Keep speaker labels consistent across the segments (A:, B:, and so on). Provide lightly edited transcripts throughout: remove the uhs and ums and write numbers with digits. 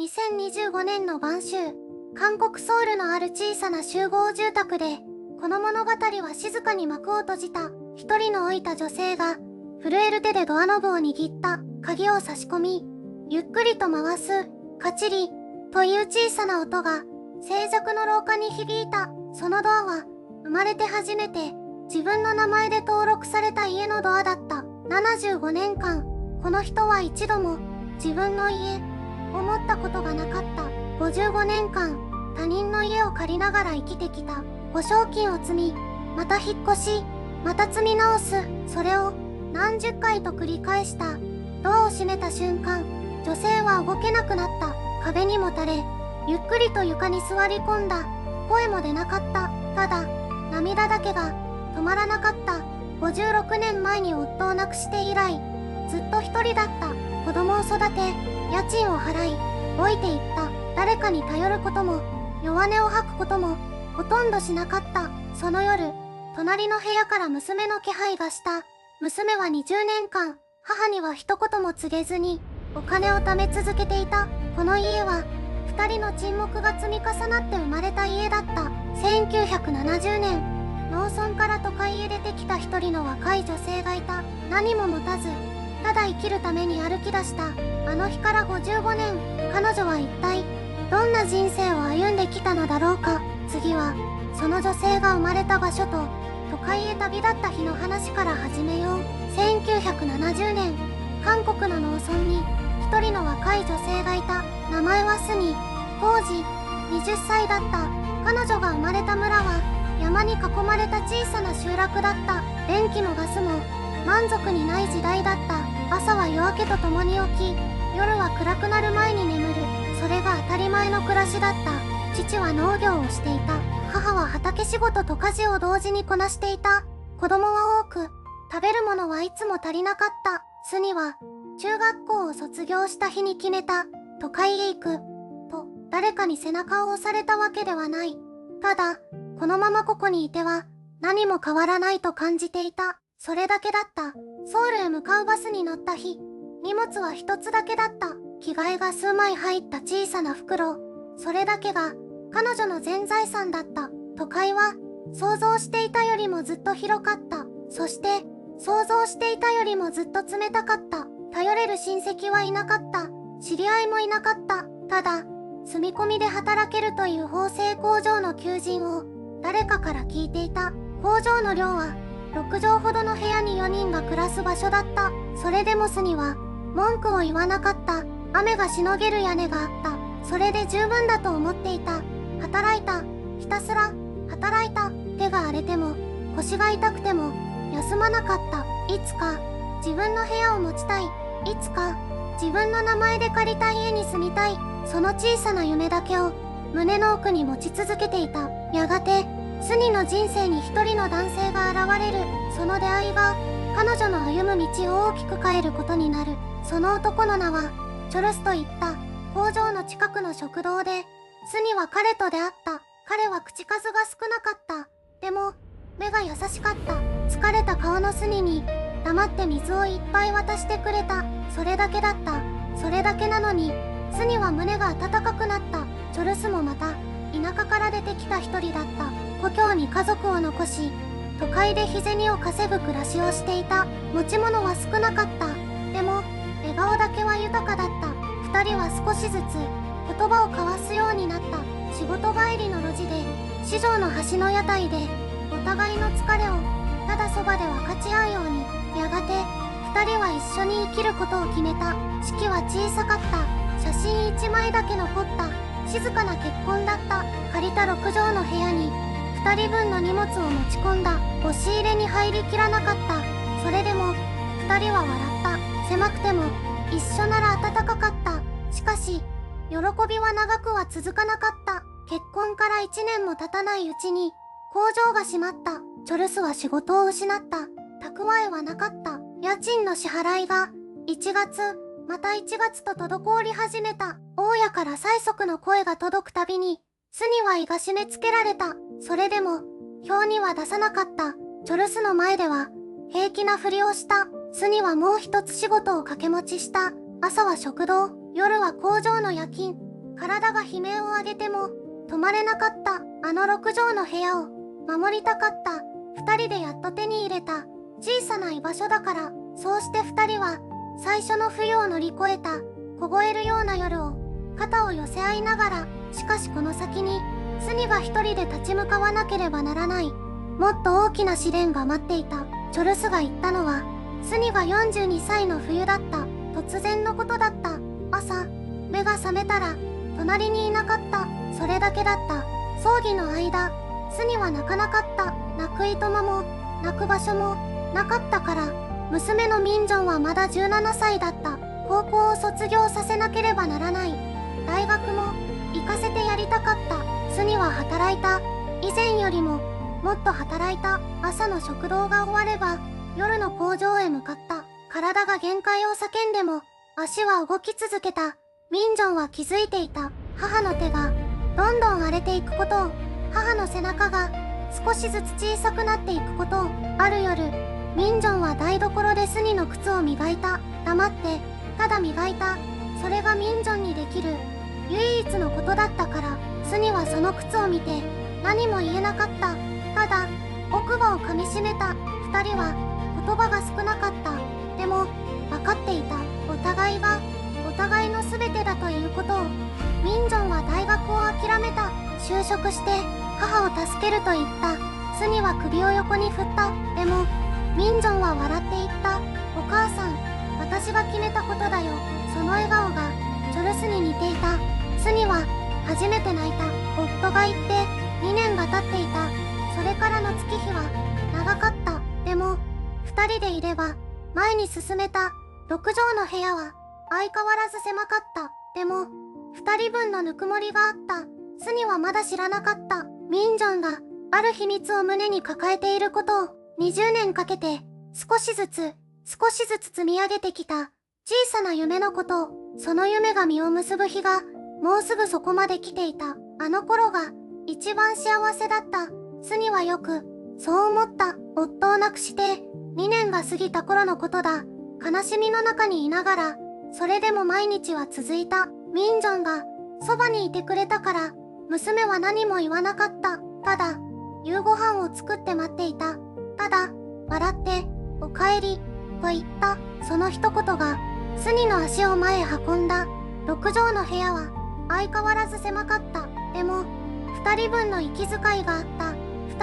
A: 2025年の晩秋、韓国ソウルのある小さな集合住宅で、この物語は静かに幕を閉じた。一人の老いた女性が、震える手でドアノブを握った鍵を差し込み、ゆっくりと回す、カチリ、という小さな音が、静寂の廊下に響いた。そのドアは、生まれて初めて、自分の名前で登録された家のドアだった。75年間、この人は一度も、自分の家、を持ったことがなかった。55年間、他人の家を借りながら生きてきた。保証金を積み、また引っ越し、また積み直す。それを、何十回と繰り返した。ドアを閉めた瞬間、女性は動けなくなった。壁にもたれ、ゆっくりと床に座り込んだ。声も出なかった。ただ、涙だけが止まらなかった。56年前に夫を亡くして以来、ずっと一人だった。子供を育て、家賃を払い、老いていった。誰かに頼ることも、弱音を吐くことも、ほとんどしなかった。その夜、隣の部屋から娘の気配がした。娘は20年間、母には一言も告げずに、お金を貯め続けていた。この家は、二人の沈黙が積み重なって生まれた家だった。1970年、農村から都会へ出てきた一人の若い女性がいた。何も持たず、ただ生きるために歩き出した。あの日から55年、彼女は一体、どんな人生を歩んできたのだろうか。次は、その女性が生まれた場所と、都会へ旅立った日の話から始めよう。1970年、韓国の農村に、一人の若い女性がいた。名前はスニ。当時、20歳だった。彼女が生まれた村は、山に囲まれた小さな集落だった。電気もガスも、満足にない時代だった。朝は夜明けとともに起き、夜は暗くなる前に眠る。それが当たり前の暮らしだった。父は農業をしていた。母は畑仕事と家事を同時にこなしていた。子供は多く、食べるものはいつも足りなかった。スニは、中学校を卒業した日に決めた。都会へ行く。と、誰かに背中を押されたわけではない。ただ、このままここにいては、何も変わらないと感じていた。それだけだった。ソウルへ向かうバスに乗った日、荷物は一つだけだった。着替えが数枚入った小さな袋。それだけが、彼女の全財産だった。都会は、想像していたよりもずっと広かった。そして、想像していたよりもずっと冷たかった。頼れる親戚はいなかった。知り合いもいなかった。ただ、住み込みで働けるという縫製工場の求人を、誰かから聞いていた。工場の寮は、6畳ほどの部屋に4人が暮らす場所だった。それでもスには、文句を言わなかった。雨がしのげる屋根があった。それで十分だと思っていた。働いた。ひたすら、働いた。手が荒れても、腰が痛くても、休まなかった。いつか、自分の部屋を持ちたい。いつか、自分の名前で借りた家に住みたい。その小さな夢だけを、胸の奥に持ち続けていた。やがて、スニの人生に一人の男性が現れる。その出会いが、彼女の歩む道を大きく変えることになる。その男の名は、チョルスと言った。工場の近くの食堂で、スニは彼と出会った。彼は口数が少なかった。でも、目が優しかった。疲れた顔のスニに、黙って水をいっぱい渡してくれた。それだけだった。それだけなのに、スニは胸が温かくなった。チョルスもまた、田舎から出てきた一人だった。故郷に家族を残し、都会で日銭を稼ぐ暮らしをしていた。持ち物は少なかった。でも、笑顔だけは豊かだった。二人は少しずつ、言葉を交わすようになった。仕事帰りの路地で、市場の端の屋台で、お互いの疲れを、ただそばで分かち合うように、やがて、二人は一緒に生きることを決めた。式は小さかった。写真一枚だけ残った。静かな結婚だった。借りた6畳の部屋に、2人分の荷物を持ち込んだ。押し入れに入りきらなかった。それでも、2人は笑った。狭くても、一緒なら暖かかった。しかし、喜びは長くは続かなかった。結婚から1年も経たないうちに、工場が閉まった。チョルスは仕事を失った。蓄えはなかった。家賃の支払いが、1月、また1月と滞り始めた。大家から催促の声が届くたびに、スには胃が締め付けられた。それでも、表には出さなかった。チョルスの前では、平気なふりをした。スにはもう一つ仕事を掛け持ちした。朝は食堂、夜は工場の夜勤。体が悲鳴を上げても止まれなかったあの6畳の部屋を守りたかった。2人でやっと手に入れた小さな居場所だから。そうして2人は最初の冬を乗り越えた。凍えるような夜を肩を寄せ合いながら。しかしこの先にスニが一人で立ち向かわなければならない、もっと大きな試練が待っていた。チョルスが言ったのはスニが42歳の冬だった。突然のことだった。朝目が覚めたら隣にいなかった。それだけだった。葬儀の間スニは泣かなかった。泣くいとまも泣く場所もなかったから。娘のミンジョンはまだ17歳だった。高校を卒業させなければならない。大学も行かせてやりたかった。スニは働いた。以前よりももっと働いた。朝の食堂が終われば夜の工場へ向かった。体が限界を叫んでも足は動き続けた。ミンジョンは気づいていた。母の手がどんどん荒れていくことを、母の背中が少しずつ小さくなっていくことを。ある夜ミンジョンは台所でスニの靴を磨いた。黙ってただ磨いた。それがミンジョンにできる唯一のことだったから。スニはその靴を見て何も言えなかった。ただ奥歯を噛みしめた。2人は言葉が少なかった。でも分かっていた。お互いがお互いの全てだということを。ミンジョンは大学を諦めた。就職して母を助けると言った。スニは首を横に振った。でもミンジョンは笑って言った。お母さん、私が決めたことだよ。その笑顔がチョルスに似ていた。スニは初めて泣いた。夫が行って2年が経っていた。それからの月日は長かった。でも2人でいれば前に進めた。6畳の部屋は相変わらず狭かった。でも2人分のぬくもりがあった。スニはまだ知らなかった。ミンジョンがある秘密を胸に抱えていることを。20年かけて少しずつ積み上げてきた小さな夢のことを。その夢が実を結ぶ日がもうすぐそこまで来ていた。あの頃が一番幸せだった。スニはよくそう思った。夫を亡くして2年が過ぎた頃のことだ。悲しみの中にいながらそれでも毎日は続いた。ミンジョンがそばにいてくれたから娘は何も言わなかった。ただ夕ご飯を作って待っていた。ただ笑っておかえりと言った。その一言がスニの足を前へ運んだ。6畳の部屋は相変わらず狭かった。でも2人分の息遣いがあった。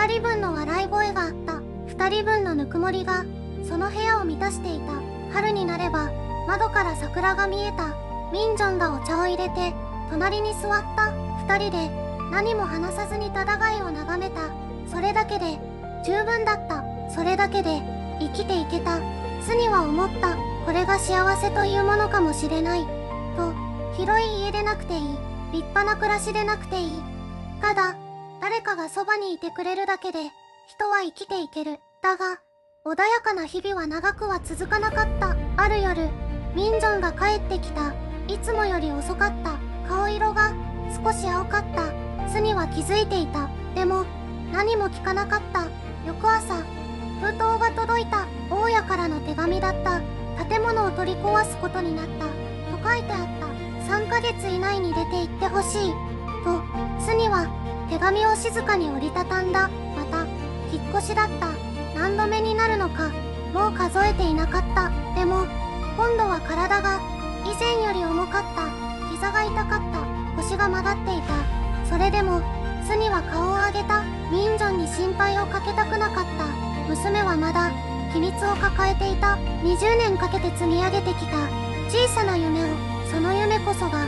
A: 2人分の笑い声があった。2人分のぬくもりがその部屋を満たしていた。春になれば窓から桜が見えた。ミンジョンがお茶を入れて隣に座った。2人で何も話さずにただ貝を眺めた。それだけで十分だった。それだけで生きていけた。スニは思った。これが幸せというものかもしれない。と、広い家でなくていい。立派な暮らしでなくていい。ただ、誰かがそばにいてくれるだけで、人は生きていける。だが、穏やかな日々は長くは続かなかった。ある夜、ミンジョンが帰ってきた。いつもより遅かった。顔色が少し青かった。スニは気づいていた。でも、何も聞かなかった。翌朝、封筒が届いた。大家からの手紙だった。建物を取り壊すことになった。と書いてあった。3ヶ月以内に出て行ってほしい。と、スニは手紙を静かに折りたたんだ。また、引っ越しだった。何度目になるのか、もう数えていなかった。でも、今度は体が以前より重かった。膝が痛かった。腰が曲がっていた。それでも、スニは顔を上げた。ミンジョンに心配をかけたくなかった。娘はまだ秘密を抱えていた。20年かけて積み上げてきた小さな夢を。その夢こそが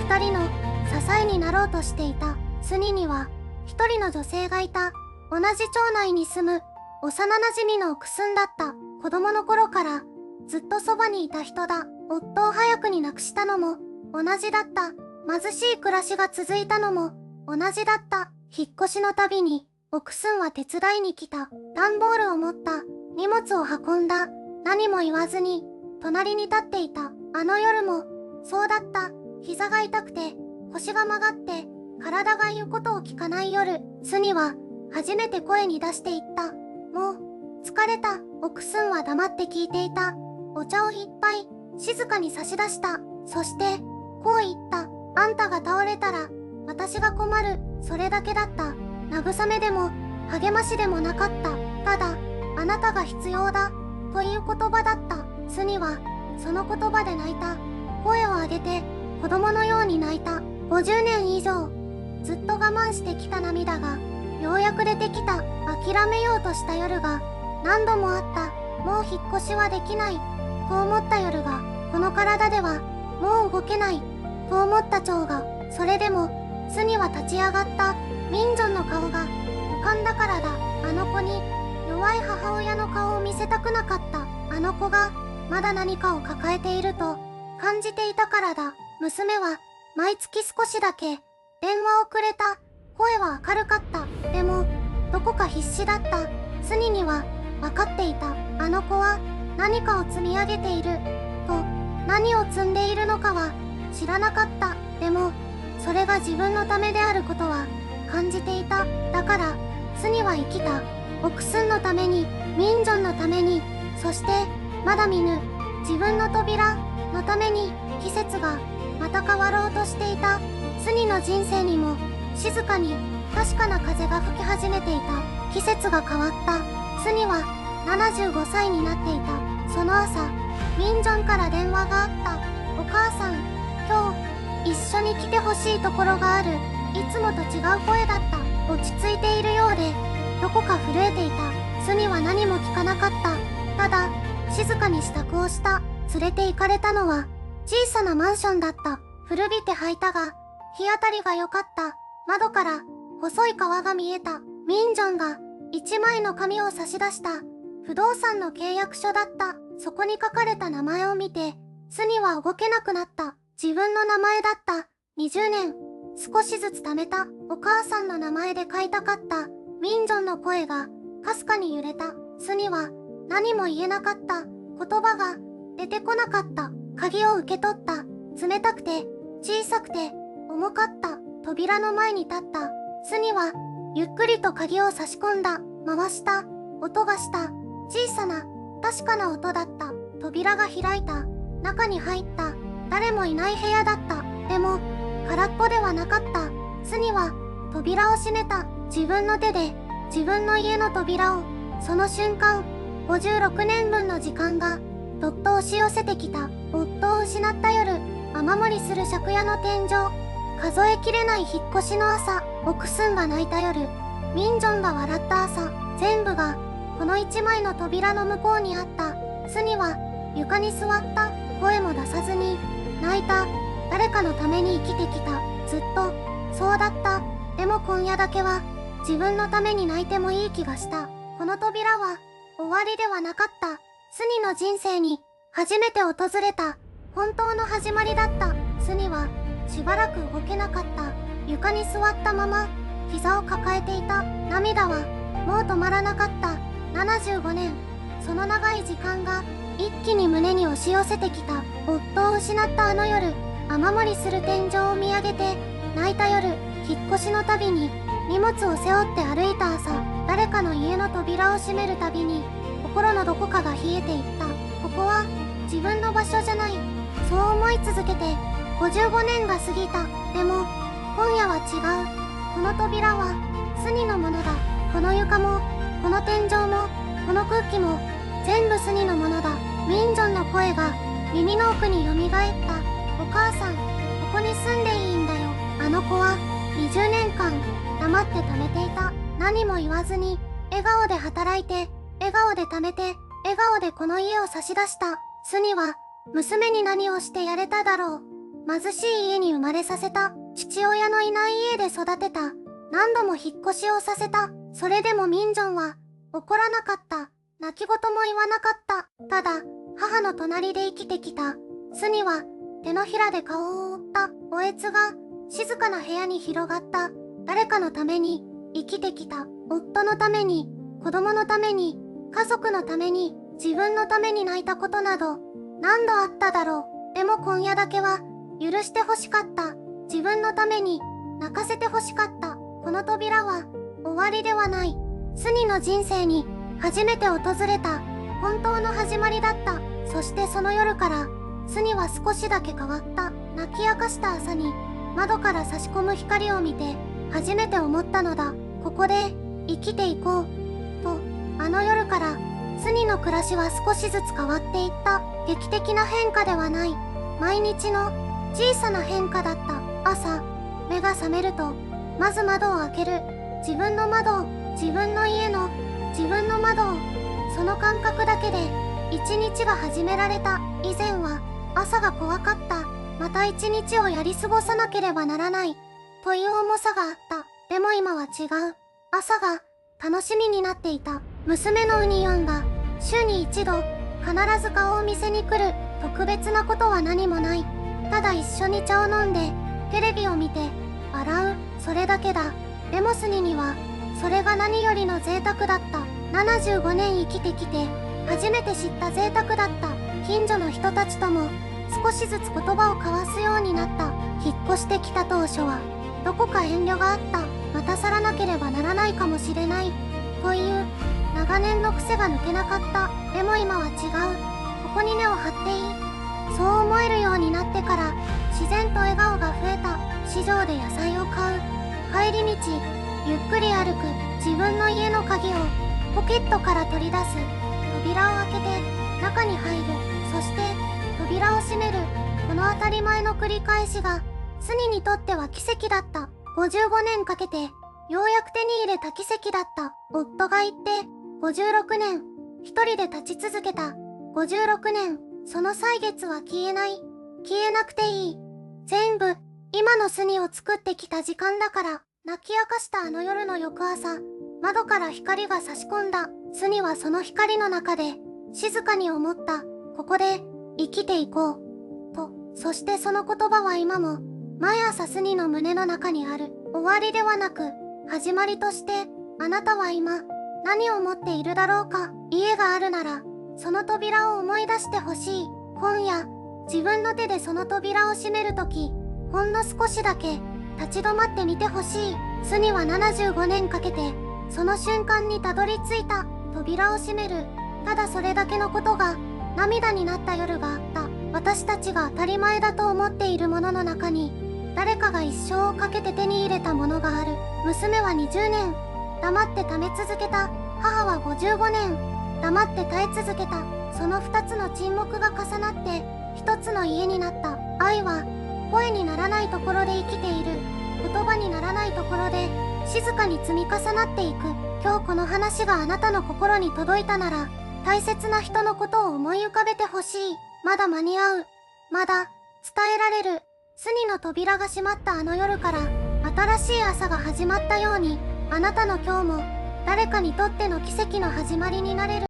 A: 2人の支えになろうとしていた。スニには1人の女性がいた。同じ町内に住む幼なじみの奥すんだった。子供の頃からずっとそばにいた人だ。夫を早くに亡くしたのも同じだった。貧しい暮らしが続いたのも同じだった。引っ越しのたびに奥すんは手伝いに来た。段ボールを持った荷物を運んだ。何も言わずに隣に立っていた。あの夜もそうだった。膝が痛くて腰が曲がって体が言うことを聞かない夜、スニは初めて声に出して言った。もう疲れた。奥すんは黙って聞いていた。お茶を一杯静かに差し出した。そしてこう言った。あんたが倒れたら、私が困る。それだけだった。慰めでも、励ましでもなかった。ただ、あなたが必要だ。という言葉だった。スニは、その言葉で泣いた。声を上げて、子供のように泣いた。50年以上、ずっと我慢してきた涙が、ようやく出てきた。諦めようとした夜が、何度もあった。もう引っ越しはできない。と思った夜が、この体では、もう動けない。と思った蝶が、それでも、スニは立ち上がった。ミンジョンの顔が、浮かんだからだ。あの子に、弱い母親の顔を見せたくなかった。あの子が、まだ何かを抱えていると、感じていたからだ。娘は、毎月少しだけ、電話をくれた。声は明るかった。でも、どこか必死だった。スニには、分かっていた。あの子は、何かを積み上げている。と、何を積んでいるのかは、知らなかった。でも、それが自分のためであることは、感じていた。だから、スニは生きた。オクスンのために、ミンジョンのために、そして、まだ見ぬ、自分の扉のために、季節が、また変わろうとしていた。スニの人生にも、静かに、確かな風が吹き始めていた。季節が変わった。スニは、75歳になっていた。その朝、ミンジョンから電話があった。お母さん、今日、一緒に来てほしいところがある。いつもと違う声だった。落ち着いているようで、どこか震えていた。スニは何も聞かなかった。ただ、静かに支度をした。連れて行かれたのは、小さなマンションだった。古びて履いたが、日当たりが良かった。窓から、細い川が見えた。ミンジョンが、一枚の紙を差し出した。不動産の契約書だった。そこに書かれた名前を見て、スニは動けなくなった。自分の名前だった。20年。少しずつ貯めた。お母さんの名前で書いたかった。ミンジョンの声が、かすかに揺れた。スニは、何も言えなかった。言葉が、出てこなかった。鍵を受け取った。冷たくて、小さくて、重かった。扉の前に立った。スニは、ゆっくりと鍵を差し込んだ。回した。音がした。小さな、確かな音だった。扉が開いた。中に入った。誰もいない部屋だった。でも、空っぽではなかった。スニは、扉を閉めた。自分の手で、自分の家の扉を。その瞬間、56年分の時間が、どっと押し寄せてきた。夫を失った夜、雨漏りする借家の天井。数えきれない引っ越しの朝、オクスンが泣いた夜、ミンジョンが笑った朝、全部が、この一枚の扉の向こうにあった。スニは、床に座った。声も出さずに、泣いた。誰かのために生きてきた。ずっと、そうだった。でも今夜だけは、自分のために泣いてもいい気がした。この扉は、終わりではなかった。スニの人生に、初めて訪れた、本当の始まりだった。スニは、しばらく動けなかった。床に座ったまま、膝を抱えていた。涙は、もう止まらなかった。75年、その長い時間が、一気に胸に押し寄せてきた。夫を失ったあの夜、雨漏りする天井を見上げて、泣いた夜、引っ越しのたびに、荷物を背負って歩いた朝、誰かの家の扉を閉めるたびに、心のどこかが冷えていった。ここは、自分の場所じゃない。そう思い続けて、55年が過ぎた。でも、今夜は違う。この扉は、スニのものだ。この床も、この天井も、この空気も、全部スニのものだ。ミンジョンの声が、耳の奥に蘇った。お母さん、ここに住んでいいんだよ。あの子は、20年間、黙って貯めていた。何も言わずに、笑顔で働いて、笑顔で貯めて、笑顔でこの家を差し出した。スニは、娘に何をしてやれただろう。貧しい家に生まれさせた。父親のいない家で育てた。何度も引っ越しをさせた。それでもミンジョンは、怒らなかった。泣き言も言わなかった。ただ、母の隣で生きてきた。スニは、手のひらで顔を覆った。おえつが、静かな部屋に広がった。誰かのために、生きてきた。夫のために、子供のために、家族のために、自分のために泣いたことなど、何度あっただろう。でも今夜だけは、許して欲しかった。自分のために、泣かせて欲しかった。この扉は、終わりではない。スニの人生に、初めて訪れた、本当の始まりだった。そしてその夜から、スニは少しだけ変わった。泣き明かした朝に、窓から差し込む光を見て初めて思ったのだ。ここで生きていこうと。あの夜からスニの暮らしは少しずつ変わっていった。劇的な変化ではない、毎日の小さな変化だった。朝目が覚めるとまず窓を開ける。自分の窓を、自分の家の自分の窓を。その感覚だけで一日が始められた。以前は朝が怖かった。また一日をやり過ごさなければならないという重さがあった。でも今は違う。朝が楽しみになっていた。娘のウニヨンが週に一度必ず顔を見せに来る。特別なことは何もない。ただ一緒に茶を飲んでテレビを見て洗う、それだけだ。でもスニにはそれが何よりの贅沢だった。75年生きてきて初めて知った贅沢だった。近所の人たちとも少しずつ言葉を交わすようになった。引っ越してきた当初はどこか遠慮があった。また去らなければならないかもしれないという長年の癖が抜けなかった。でも今は違う。ここに根を張っていい、そう思えるようになってから自然と笑顔が増えた。市場で野菜を買う、帰り道ゆっくり歩く、自分の家の鍵をポケットから取り出す、扉を開けて中に入る、そして扉を閉める。この当たり前の繰り返しがスニにとっては奇跡だった。55年かけてようやく手に入れた奇跡だった。夫が言って56年一人で立ち続けた。56年、その歳月は消えない。消えなくていい。全部今のスニを作ってきた時間だから。泣き明かしたあの夜の翌朝、窓から光が差し込んだ。スニはその光の中で静かに思った。ここで生きていこうと。そしてその言葉は今も毎朝スニの胸の中にある。終わりではなく始まりとして。あなたは今何を持っているだろうか。家があるならその扉を思い出してほしい。今夜自分の手でその扉を閉めるとき、ほんの少しだけ立ち止まってみてほしい。スニは75年かけてその瞬間にたどり着いた。扉を閉める、ただそれだけのことが涙になった夜があった。私たちが当たり前だと思っているものの中に誰かが一生をかけて手に入れたものがある。娘は20年黙って貯め続けた。母は55年黙って耐え続けた。その2つの沈黙が重なって一つの家になった。愛は声にならないところで生きている。言葉にならないところで静かに積み重なっていく。今日この話があなたの心に届いたなら、大切な人のことを思い浮かべてほしい。まだ間に合う。まだ伝えられる。スニの扉が閉まったあの夜から新しい朝が始まったように、あなたの今日も誰かにとっての奇跡の始まりになれる。